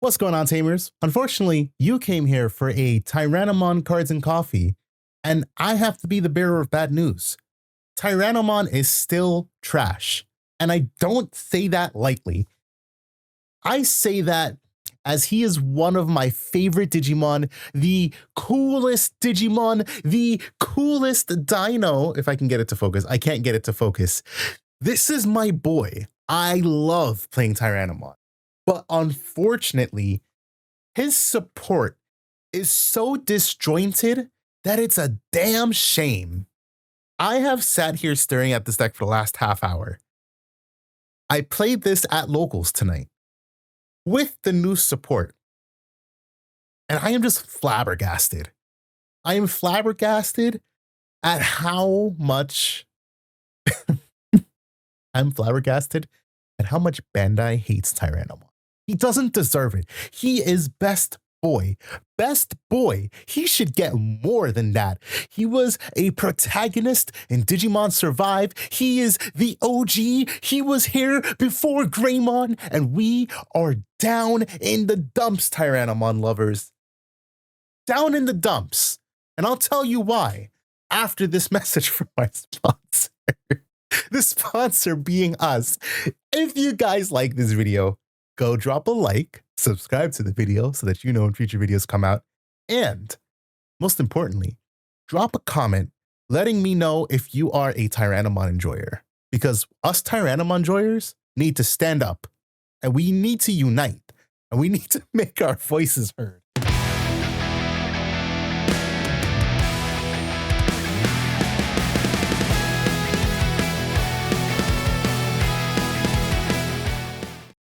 What's going on, Tamers? Unfortunately, you came here for a Tyrannomon Cards and Coffee, and I have to be the bearer of bad news. Tyrannomon is still trash, and I don't say that lightly. I say that as he is one of my favorite Digimon, the coolest Digimon, the coolest dino, if I can get it to focus. I can't get it to focus. This is my boy. I love playing Tyrannomon. But unfortunately, his support is so disjointed that it's a damn shame. I have sat here staring at this deck for the last half hour. I played this at locals tonight with the new support, and I am just flabbergasted. I am flabbergasted at how much I'm flabbergasted at how much Bandai hates Tyrannomon. He doesn't deserve it. He is best boy. Best boy. He should get more than that. He was a protagonist in Digimon Survive. He is the OG. He was here before Greymon, and we are down in the dumps, Tyrannomon lovers. Down in the dumps. And I'll tell you why after this message from my sponsor. The sponsor being us. If you guys like this video, go drop a like, subscribe to the video so that you know when future videos come out, and most importantly, drop a comment letting me know if you are a Tyrannomon enjoyer, because us Tyrannomon enjoyers need to stand up, and we need to unite, and we need to make our voices heard.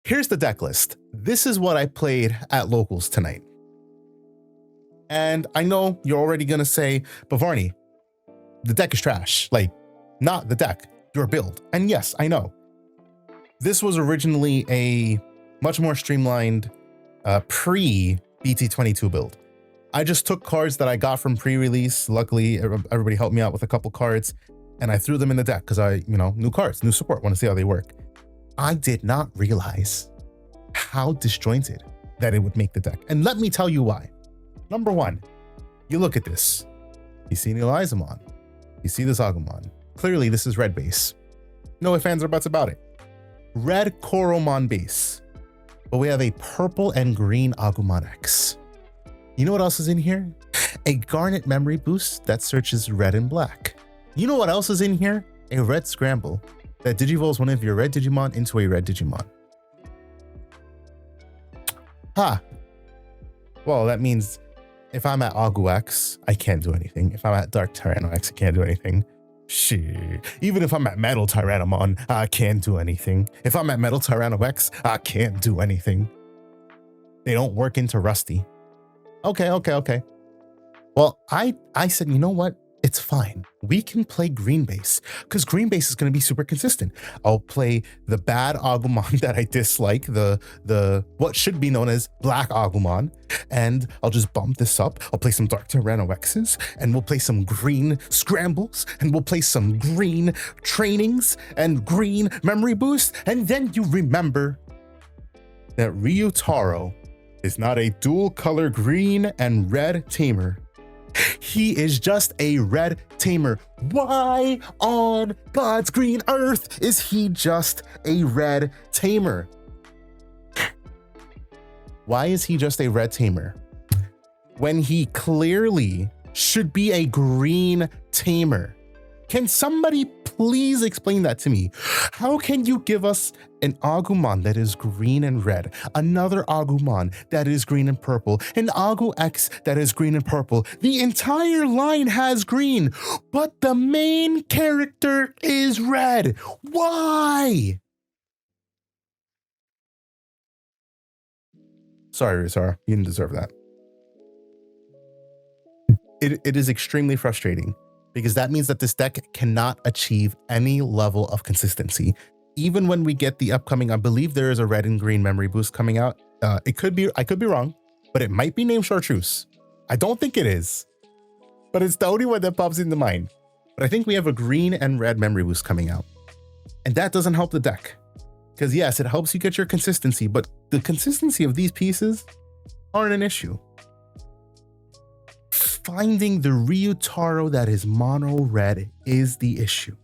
Here's the deck list. This is what I played at locals tonight. And I know you're already gonna say, but Varney, the deck is trash. Like, not the deck, your build. And yes, I know. This was originally a much more streamlined pre-BT22 build. I just took cards that I got from pre-release. Luckily, everybody helped me out with a couple cards, and I threw them in the deck because new cards, new support, want to see how they work. I did not realize how disjointed that it would make the deck. And let me tell you why. Number one, you look at this. You see the Elizamon. You see this Agumon. Clearly, this is red base. No ifs, ands, or buts about it. Red Koromon base. But we have a purple and green Agumon X. You know what else is in here? A Garnet memory boost that searches red and black. You know what else is in here? A red scramble that digivolves one of your red Digimon into a red Digimon. Well, that means if I'm at Agu X, I can't do anything. If I'm at Dark Tyranno X, I can't do anything. Shit. Even if I'm at Metal Tyrannomon, I can't do anything. If I'm at Metal Tyranno X, I can't do anything. They don't work into Rusty. Okay. Well, I said, you know what? It's fine. We can play green base because green base is going to be super consistent. I'll play the bad Agumon that I dislike, the what should be known as black Agumon, and I'll just bump this up. I'll play some Dark Tyranno X's, and we'll play some green scrambles, and we'll play some green trainings and green memory boost, and then you remember that Ryutaro is not a dual color green and red tamer. He is just a red tamer. Why on God's green earth is he just a red tamer? Why is he just a red tamer when he clearly should be a green tamer? Can somebody please explain that to me? How can you give us an Agumon that is green and red, another Agumon that is green and purple, an Agu X that is green and purple? The entire line has green, but the main character is red. Why? Sorry, Rizara, you didn't deserve that. It is extremely frustrating, because that means that this deck cannot achieve any level of consistency. Even when we get the upcoming, I believe there is a red and green memory boost coming out. I could be wrong, but it might be named Chartreuse. I don't think it is, but it's the only one that pops into mind. But I think we have a green and red memory boost coming out, and that doesn't help the deck. Because yes, it helps you get your consistency, but the consistency of these pieces aren't an issue. Finding the Ryutaro that is mono red is the issue.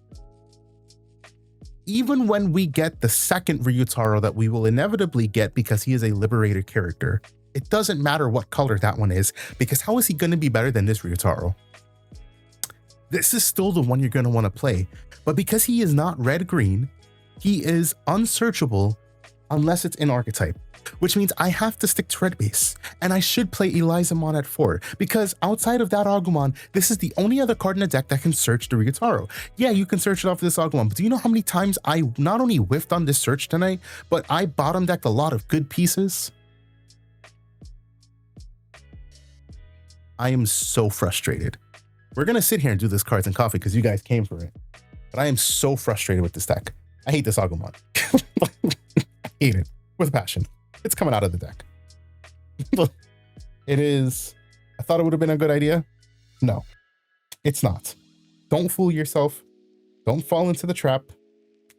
Even when we get the second Ryutaro that we will inevitably get because he is a liberated character, it doesn't matter what color that one is, because how is he going to be better than this Ryutaro? This is still the one you're going to want to play, but because he is not red-green, he is unsearchable unless it's in archetype, which means I have to stick to red base, and I should play Elizamon at 4, because outside of that Agumon, this is the only other card in the deck that can search the Ryutaro. Yeah, you can search it off this Agumon, but do you know how many times I not only whiffed on this search tonight, but I bottom decked a lot of good pieces? I am so frustrated. We're going to sit here and do this cards and coffee because you guys came for it, but I am so frustrated with this deck. I hate this Agumon. I hate it with passion. It's coming out of the deck. It is. I thought it would have been a good idea. No, it's not. Don't fool yourself. Don't fall into the trap.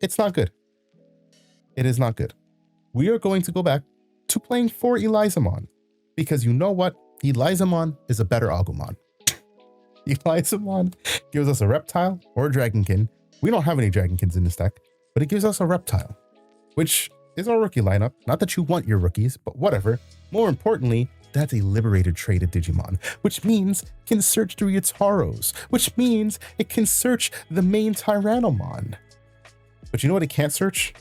It's not good. It is not good. We are going to go back to playing 4 Elizamon, because you know what? Elizamon is a better Agumon. Elizamon gives us a reptile or a dragonkin. We don't have any dragonkins in this deck, but it gives us a reptile, which is our rookie lineup. Not that you want your rookies, but whatever. More importantly, that's a liberated traded Digimon, which means it can search the Ryutaros, which means it can search the main Tyrannomon. But you know what it can't search?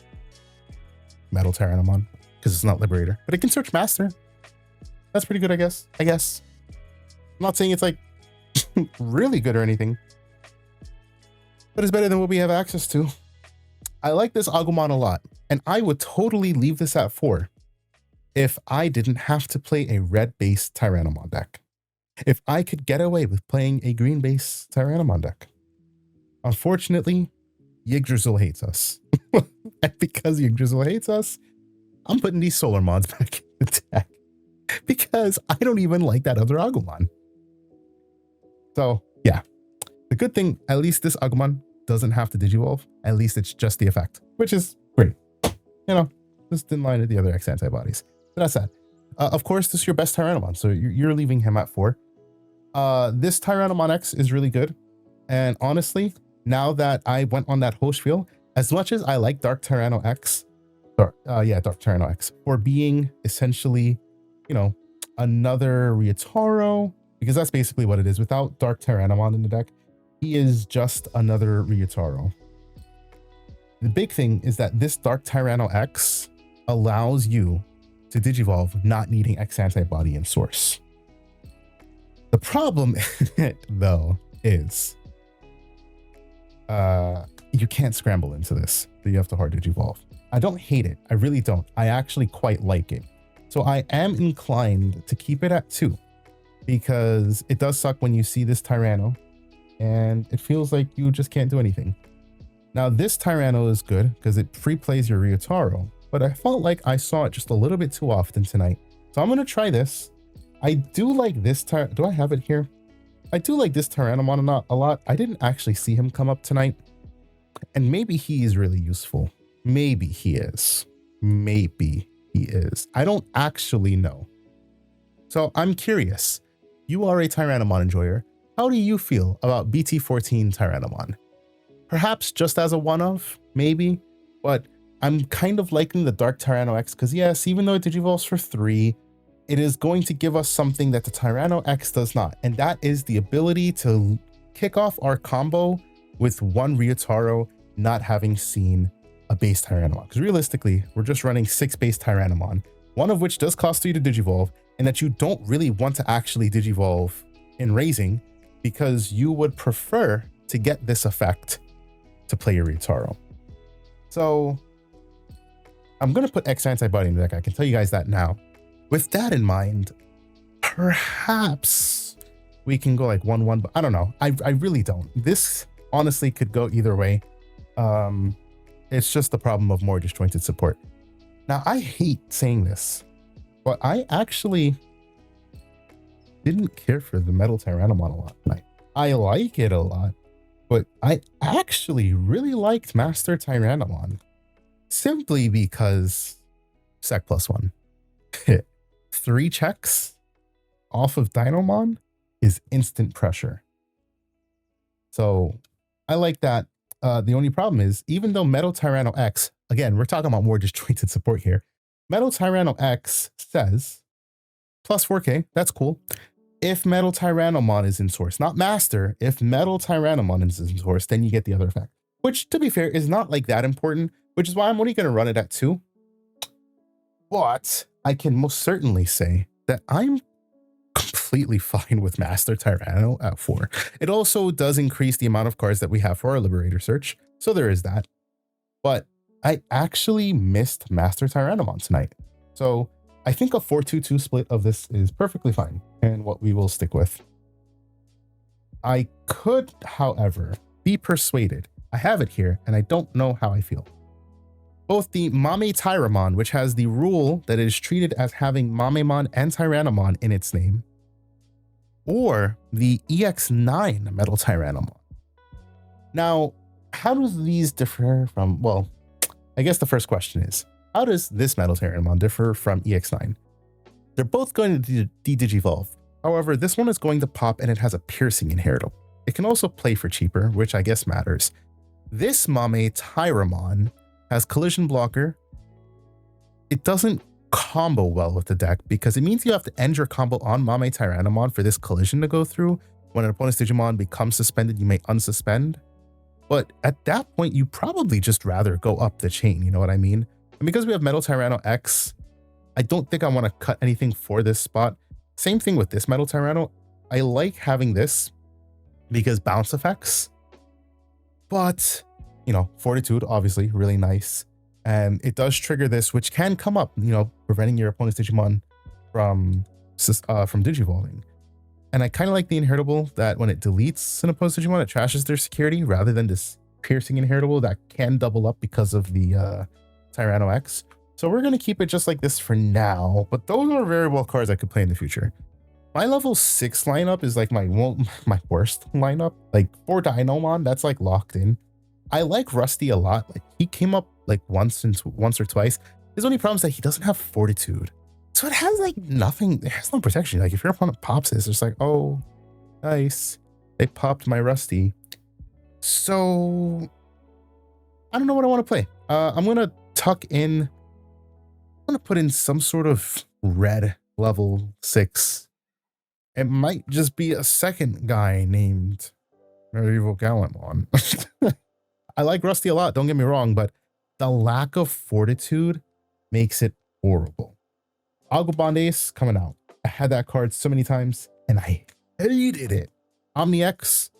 Metal Tyrannomon, because it's not liberator, but it can search Master. That's pretty good, I guess. I'm not saying it's like really good or anything, but it's better than what we have access to. I like this Agumon a lot, and I would totally leave this at 4 if I didn't have to play a red-based Tyrannomon deck. If I could get away with playing a green-based Tyrannomon deck. Unfortunately, Yggdrasil hates us. And because Yggdrasil hates us, I'm putting these solar mods back in the deck, because I don't even like that other Agumon. So yeah, the good thing, at least this Agumon doesn't have to Digivolve. At least it's just the effect, which is great. You know, just in line with the other X antibodies. But that's that. Of course, this is your best Tyrannomon, so you're leaving him at 4. This Tyrannomon X is really good. And honestly, now that I went on that whole spiel, as much as I like Dark Tyranno X, Dark Tyranno X, for being essentially, you know, another Ryutaro, because that's basically what it is. Without Dark Tyrannomon in the deck, he is just another Ryutaro. The big thing is that this Dark Tyranno X allows you to Digivolve not needing X antibody in source. The problem though is you can't scramble into this, so you have to hard Digivolve. I don't hate it. I really don't. I actually quite like it. So I am inclined to keep it at 2, because it does suck when you see this Tyranno and it feels like you just can't do anything. Now this Tyranno is good because it free plays your Ryutaro, but I felt like I saw it just a little bit too often tonight. So I'm going to try this. I do like this do I have it here? I do like this Tyrannomon a lot. I didn't actually see him come up tonight, and maybe he is really useful. Maybe he is. Maybe he is. I don't actually know. So I'm curious. You are a Tyrannomon enjoyer. How do you feel about BT14 Tyrannomon? Perhaps just as a one-of, maybe, but I'm kind of liking the Dark Tyranno X because yes, even though it Digivolves for 3, it is going to give us something that the Tyranno X does not, and that is the ability to kick off our combo with one Ryutaro not having seen a base Tyrannomon. Because realistically, we're just running 6 base Tyrannomon, one of which does cost 3 to Digivolve, and that you don't really want to actually Digivolve in Raising because you would prefer to get this effect to play your Ryutaro. So I'm going to put X antibody in the deck. I can tell you guys that now. With that in mind, perhaps we can go like 1-1, but I don't know. I really don't. This honestly could go either way. It's just the problem of more disjointed support. Now, I hate saying this, but I actually didn't care for the Metal Tyrannomon a lot tonight. I like it a lot, but I actually really liked Master Tyrannomon simply because Sec +1. 3 checks off of Dynomon is instant pressure. So I like that. The only problem is, even though Metal Tyranno X, again, we're talking about more disjointed support here. Metal Tyranno X says plus 4K, that's cool. If Metal Tyrannomon is in source, not master, if Metal Tyrannomon is in source, then you get the other effect, which to be fair is not like that important, which is why I'm only going to run it at 2. But I can most certainly say that I'm completely fine with Master Tyranno at 4. It also does increase the amount of cards that we have for our Liberator search, so there is that. But I actually missed Master Tyrannomon tonight. So I think a 4-2-2 split of this is perfectly fine and what we will stick with. I could, however, be persuaded. I have it here and I don't know how I feel. Both the Mame Tyramon, which has the rule that it is treated as having Mamemon and Tyrannomon in its name, or the EX9 Metal Tyrannomon. Now, how do these differ from, well, I guess the first question is, how does this Metal Tyrannomon differ from EX9? They're both going to de-digivolve. However, this one is going to pop and it has a piercing inheritable. It can also play for cheaper, which I guess matters. This Mame Tyramon has collision blocker. It doesn't combo well with the deck because it means you have to end your combo on Mame Tyrannomon for this collision to go through. When an opponent's Digimon becomes suspended, you may unsuspend. But at that point, you probably just rather go up the chain, you know what I mean? And because we have Metal Tyranno X, I don't think I want to cut anything for this spot. Same thing with this Metal Tyranno. I like having this because bounce effects. But, you know, Fortitude, obviously, really nice. And it does trigger this, which can come up, you know, preventing your opponent's Digimon from digivolving. And I kind of like the inheritable that when it deletes an opponent's Digimon, it trashes their security rather than this piercing inheritable that can double up because of the Tyranno X. So we're going to keep it just like this for now, but those are very well cards I could play in the future. My level 6 lineup is like my worst lineup. Like for Dynomon, that's like locked in. I like Rusty a lot. Like he came up like once or twice. His only problem is that he doesn't have Fortitude. So it has like nothing, it has no protection. Like if your opponent pops this, it's like, oh, nice. They popped my Rusty. So I don't know what I want to play. I'm going to tuck in, I'm going to put in some sort of red level 6. It might just be a second guy named Medieval Gallantmon. I like Rusty a lot, don't get me wrong, but the lack of Fortitude makes it horrible. Agobond Ace coming out. I had that card so many times and I hated it. Omni X,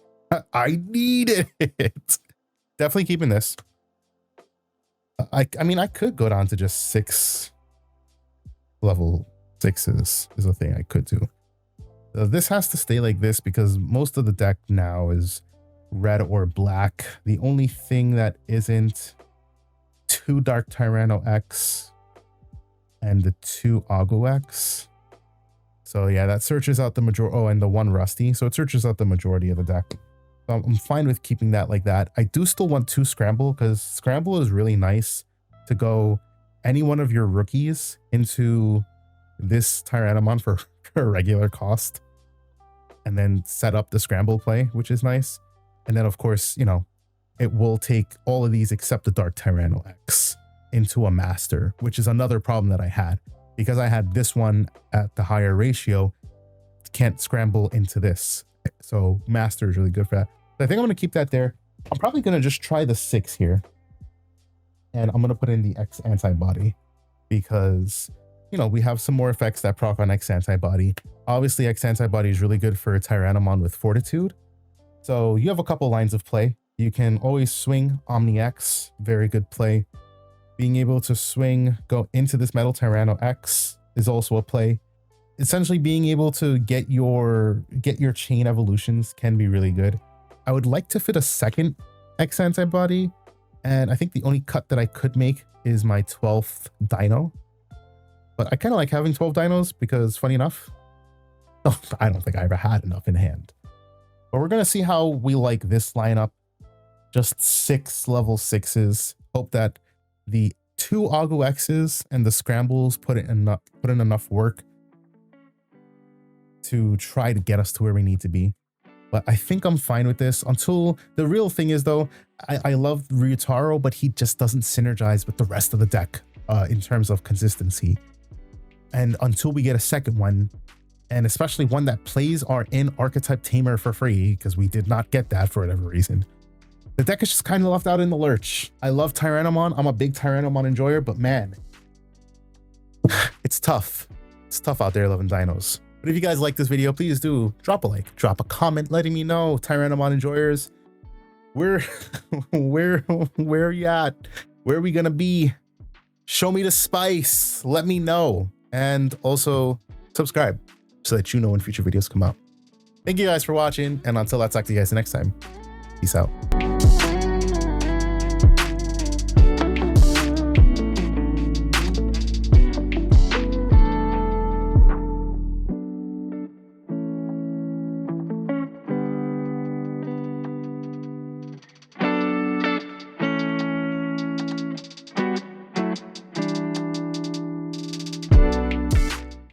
I needed it. Definitely keeping this. I mean, I could go down to just 6 level 6s is a thing I could do. This has to stay like this because most of the deck now is red or black. The only thing that isn't 2 Dark Tyranno X and the 2 Ago X. So yeah, that searches out the majority. Oh, and the 1 Rusty. So it searches out the majority of the deck. So I'm fine with keeping that like that. I do still want 2 Scramble because Scramble is really nice to go any one of your rookies into this Tyrannomon for a regular cost and then set up the Scramble play, which is nice. And then of course, you know, it will take all of these except the Dark Tyranno X into a master, which is another problem that I had because I had this one at the higher ratio, can't scramble into this. So master is really good for that. So I think I'm going to keep that there. I'm probably going to just try the 6 here. And I'm going to put in the X antibody because, you know, we have some more effects that proc on X antibody. Obviously, X antibody is really good for Tyrannomon with Fortitude. So you have a couple lines of play. You can always swing Omni X, very good play. Being able to swing, go into this Metal Tyranno X is also a play. Essentially being able to get your chain evolutions can be really good. I would like to fit a second X antibody, and I think the only cut that I could make is my 12th dino. But I kind of like having 12 dinos because, funny enough, I don't think I ever had enough in hand. But we're going to see how we like this lineup. Just 6 level 6s. Hope that the 2 Agu X's and the scrambles put in enough work to try to get us to where we need to be. But I think I'm fine with this until the real thing is, though, I love Ryutaro, but he just doesn't synergize with the rest of the deck in terms of consistency. And until we get a second one, and especially one that plays our in-archetype tamer for free, because we did not get that for whatever reason, the deck is just kind of left out in the lurch. I love Tyrannomon. I'm a big Tyrannomon enjoyer, but man, it's tough. It's tough out there loving dinos. But if you guys like this video, please do drop a like, drop a comment, letting me know, Tyrannomon enjoyers, where are you at? Where are we gonna be? Show me the spice. Let me know. And also subscribe so that you know when future videos come out. Thank you guys for watching. And until I talk to you guys next time, peace out.